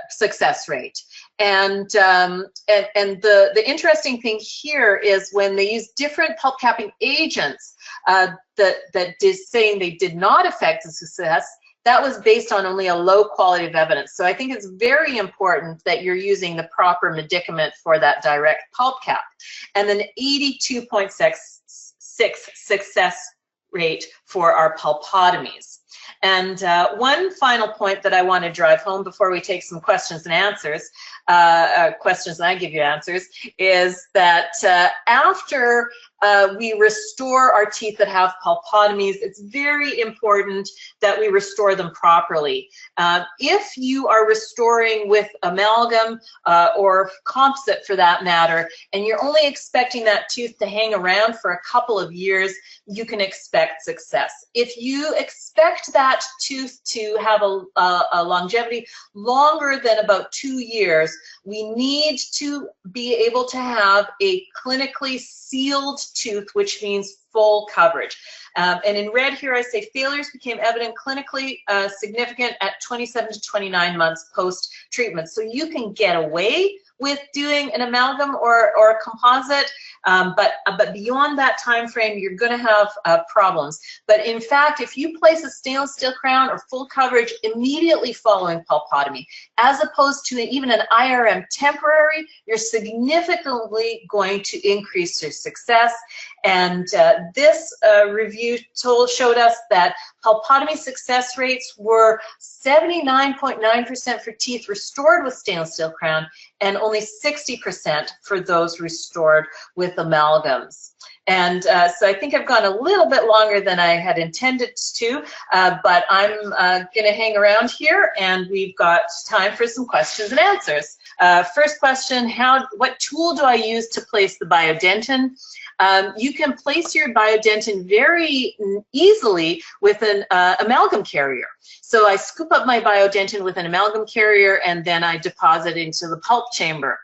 success rate. And the interesting thing here is when they use different pulp capping agents saying they did not affect the success, that was based on only a low quality of evidence. So I think it's very important that you're using the proper medicament for that direct pulp cap. And then 82.66 success rate for our pulpotomies. And one final point that I want to drive home before we take some questions and answers, questions and I give you answers, is that after we restore our teeth that have pulpotomies, it's very important that we restore them properly. If you are restoring with amalgam or composite for that matter, and you're only expecting that tooth to hang around for a couple of years, you can expect success. If you expect that tooth to have a longevity longer than about 2 years, we need to be able to have a clinically sealed tooth, which means full coverage. And in red here, I say failures became evident clinically significant at 27 to 29 months post-treatment. So you can get away with doing an amalgam or a composite, but beyond that time frame, you're going to have problems. But in fact, if you place a stainless steel crown or full coverage immediately following pulpotomy, as opposed to even an IRM temporary, you're significantly going to increase your success. And this review showed us that pulpotomy success rates were 79.9% for teeth restored with stainless steel crown and only 60% for those restored with amalgams. And so I think I've gone a little bit longer than I had intended to, but I'm going to hang around here, and we've got time for some questions and answers. First question, what tool do I use to place the BIODENTINE? You can place your BIODENTINE very easily with an amalgam carrier. So I scoop up my BIODENTINE with an amalgam carrier, and then I deposit into the pulp chamber.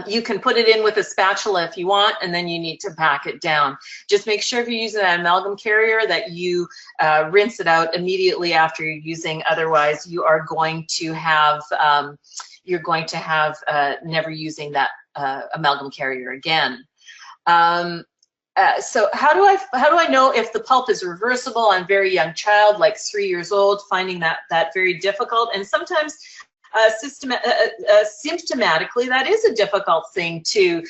You can put it in with a spatula if you want, and then you need to pack it down. Just make sure if you're using that amalgam carrier that you rinse it out immediately after you're using. Otherwise, you are going to have never using that amalgam carrier again. So how do I know if the pulp is reversible on a very young child, like 3 years old? Finding that very difficult, and sometimes symptomatically that is a difficult thing to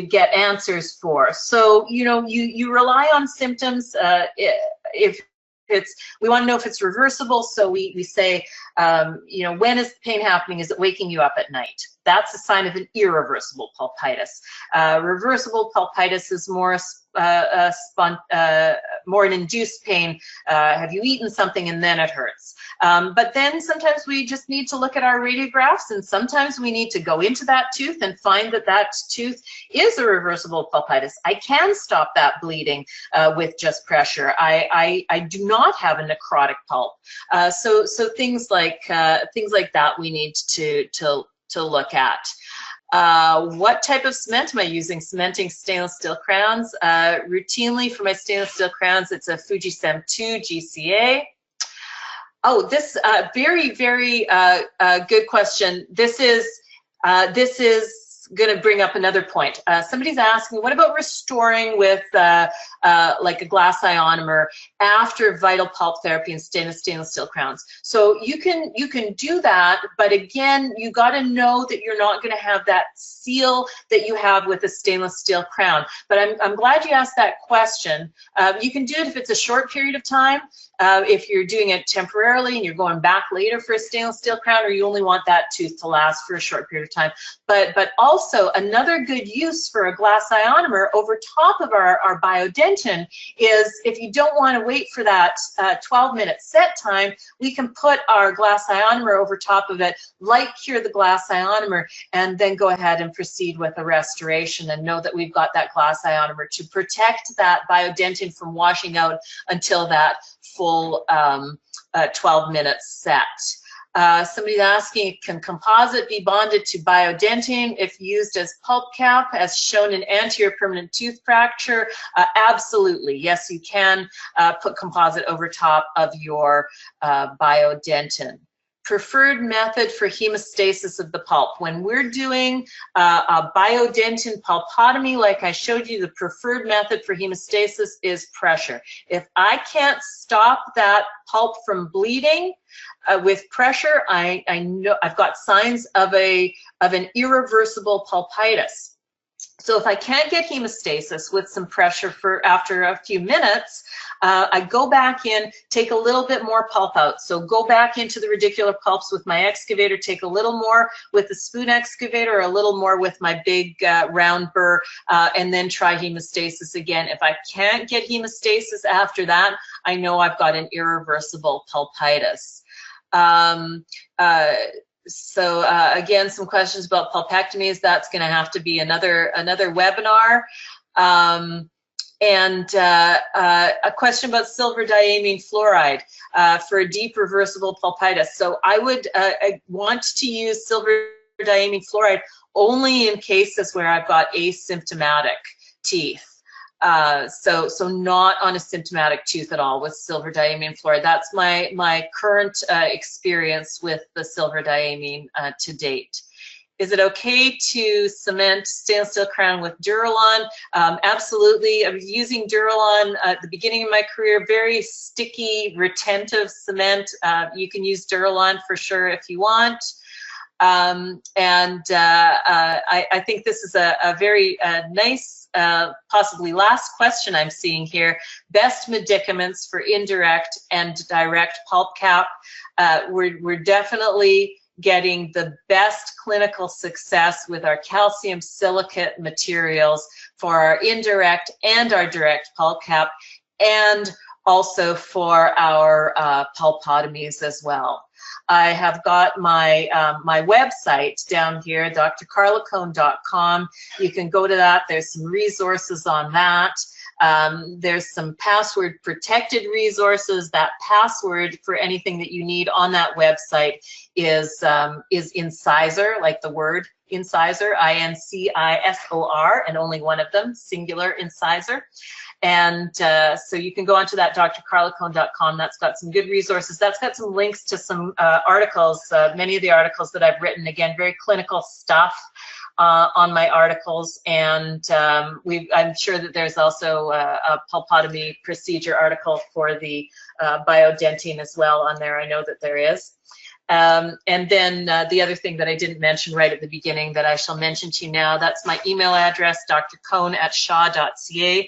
get answers for. So you rely on symptoms. We want to know if it's reversible, so we say, when is the pain happening? Is it waking you up at night? That's a sign of an irreversible pulpitis. Reversible pulpitis is more an induced pain. Have you eaten something and then it hurts? But then sometimes we just need to look at our radiographs, and sometimes we need to go into that tooth and find that tooth is a reversible pulpitis. I can stop that bleeding with just pressure. I do not have a necrotic pulp. So things like that we need to look at. What type of cement am I using? Cementing stainless steel crowns. Routinely for my stainless steel crowns, it's a Fujisem 2 GCA. Oh, this very good question. This is going to bring up another point. Somebody's asking, what about restoring with like a glass ionomer after vital pulp therapy and stainless steel crowns? So you can do that, but again, you got to know that you're not going to have that seal that you have with a stainless steel crown. But I'm glad you asked that question. You can do it if it's a short period of time. If you're doing it temporarily and you're going back later for a stainless steel crown, or you only want that tooth to last for a short period of time. But also another good use for a glass ionomer over top of our BIODENTINE is, if you don't want to wait for that 12-minute set time, we can put our glass ionomer over top of it, light cure the glass ionomer, and then go ahead and proceed with a restoration, and know that we've got that glass ionomer to protect that BIODENTINE from washing out until that full 12 minutes set. Somebody's asking, can composite be bonded to BIODENTINE if used as pulp cap, as shown in anterior permanent tooth fracture? Absolutely, yes, you can put composite over top of your BIODENTINE. Preferred method for hemostasis of the pulp. When we're doing a BIODENTINE pulpotomy, like I showed you, the preferred method for hemostasis is pressure. If I can't stop that pulp from bleeding with pressure, I know I've got signs of an irreversible pulpitis. So if I can't get hemostasis with some pressure after a few minutes, I go back in, take a little bit more pulp out. So go back into the radicular pulps with my excavator, take a little more with the spoon excavator, a little more with my big round burr, and then try hemostasis again. If I can't get hemostasis after that, I know I've got an irreversible pulpitis. So again, some questions about pulpectomies. That's going to have to be another webinar. And a question about silver diamine fluoride for a deep reversible pulpitis. So I would want to use silver diamine fluoride only in cases where I've got asymptomatic teeth. So not on a symptomatic tooth at all with silver diamine fluoride. That's my current experience with the silver diamine to date. Is it okay to cement stainless steel crown with Duralon? Absolutely. I was using Duralon at the beginning of my career, very sticky, retentive cement. You can use Duralon for sure if you want. I think this is a very nice, possibly last question I'm seeing here. Best medicaments for indirect and direct pulp cap. We're definitely getting the best clinical success with our calcium silicate materials for our indirect and our direct pulp cap, and also for our pulpotomies as well. I have got my my website down here, drcarlacohn.com. You can go to that. There's some resources on that. There's some password protected resources. That password for anything that you need on that website is incisor, like the word incisor, I-N-C-I-S-O-R, and only one of them, singular incisor. And so you can go onto that drcarlacohn.com. That's got some good resources. That's got some links to some articles, many of the articles that I've written, again, very clinical stuff on my articles. And I'm sure that there's also a pulpotomy procedure article for the BIODENTINE as well on there. I know that there is. And then the other thing that I didn't mention right at the beginning that I shall mention to you now, that's my email address, drcohn@shaw.ca.